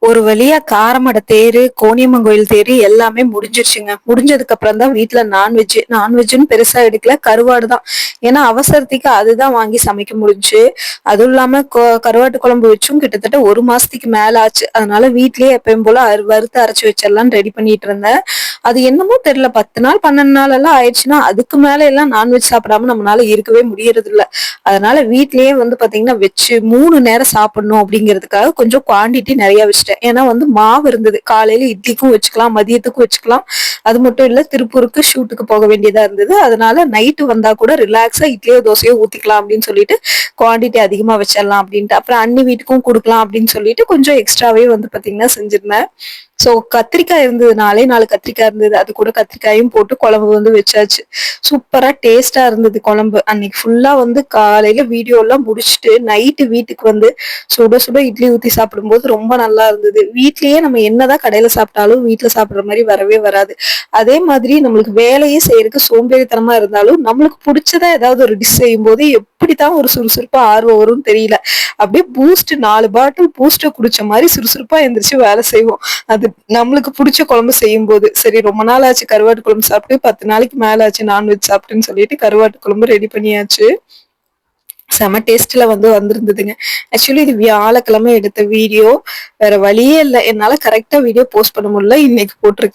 ஒரு வழியா காரமடை தேரு, கோணியம்மன் கோயில் தேரு எல்லாமே முடிஞ்சிருச்சுங்க. முடிஞ்சதுக்கு அப்புறம் தான் வீட்ல நான்வெஜ்ன்னு பெருசா எடுக்கல. கருவாடு தான். ஏன்னா அவசரத்துக்கு அதுதான் வாங்கி சமைக்க முடிஞ்சுச்சு. அதுவும் இல்லாம கருவாட்டு குழம்பு வச்சும் கிட்டத்தட்ட 1 மாசத்துக்கு மேல ஆச்சு. அதனால வீட்லயே எப்பயும் போல வறுத்து அரைச்சு வச்சிடலாம்னு ரெடி பண்ணிட்டு இருந்தேன். அது என்னமோ தெரியல 10 நாள் 12 நாள் எல்லாம் ஆயிடுச்சுன்னா அதுக்கு மேல எல்லாம் நான்வெஜ் சாப்பிடாம நம்மளால இருக்கவே முடியறது இல்ல. அதனால வீட்லயே பாத்தீங்கன்னா வச்சு 3 நேரம் சாப்பிடணும் அப்படிங்கிறதுக்காக கொஞ்சம் குவாண்டிட்டி நிறைய வச்சுட்டேன். ஏன்னா மாவு இருந்தது. காலையில இட்லிக்கும் வச்சுக்கலாம், மதியத்துக்கும் வச்சுக்கலாம். அது மட்டும் இல்ல திருப்பூருக்கு ஷூட்டுக்கு போக வேண்டியதா இருந்தது. அதனால நைட்டு வந்தா கூட ரிலாக்ஸா இட்லியோ தோசையோ ஊத்திக்கலாம் அப்படின்னு சொல்லிட்டு குவாண்டிட்டி அதிகமா வச்சிடலாம் அப்படின்ட்டு. அப்புறம் அண்ணி வீட்டுக்கும் கொடுக்கலாம் அப்படின்னு சொல்லிட்டு கொஞ்சம் எக்ஸ்ட்ராவே பாத்தீங்கன்னா செஞ்சிருந்தேன். சோ கத்திரிக்காய் இருந்தது. 4 கத்திரிக்காய் இருந்தது. அது கூட கத்திரிக்காயும் போட்டு குழம்பு வச்சாச்சு. சூப்பரா டேஸ்டா இருந்தது குழம்பு. அன்னைக்கு ஃபுல்லா காலையில வீடியோ எல்லாம் முடிச்சுட்டு நைட்டு வீட்டுக்கு சுட சுட இட்லி ஊத்தி சாப்பிடும்போது ரொம்ப நல்லா இருந்தது. வீட்லயே நம்ம என்னதான் கடையில சாப்பிட்டாலும் வீட்ல சாப்பிடுற மாதிரி வரவே வராது. அதே மாதிரி நம்மளுக்கு வேலையே செய்யறதுக்கு சோம்பேறித்தனமா இருந்தாலும் நம்மளுக்கு பிடிச்சதா ஏதாவது ஒரு டிஷ் செய்யும் போது எப்படித்தான் ஒரு சுறுசுறுப்பா ஆர்வம் வரும்னு தெரியல. அப்படியே பூஸ்ட் 4 பாட்டில் பூஸ்ட் குடிச்ச மாதிரி சுறுசுறுப்பா எந்திரிச்சு வேலை செய்வோம். அது நம்மளுக்கு புடிச்ச குழம்பு செய்யும்போது. சரி ரொம்ப நாள் ஆச்சு கருவாட்டு குழம்பு சாப்பிட்டு 10 நாளைக்கு மேல ஆச்சு நான்வெஜ் சாப்பிட்டுன்னு சொல்லிட்டு கருவாட்டு குழம்பு ரெடி பண்ணியாச்சு. செம டேஸ்ட்ல வந்திருந்ததுங்க. ஆக்சுவலி இது வியாழக்கிழமை எடுத்த வீடியோ. வேற வழியே இல்ல. என்னால கரெக்ட்டா வீடியோ போஸ்ட் பண்ண முடியல. இன்னைக்கு போட்டிருக்கேன்.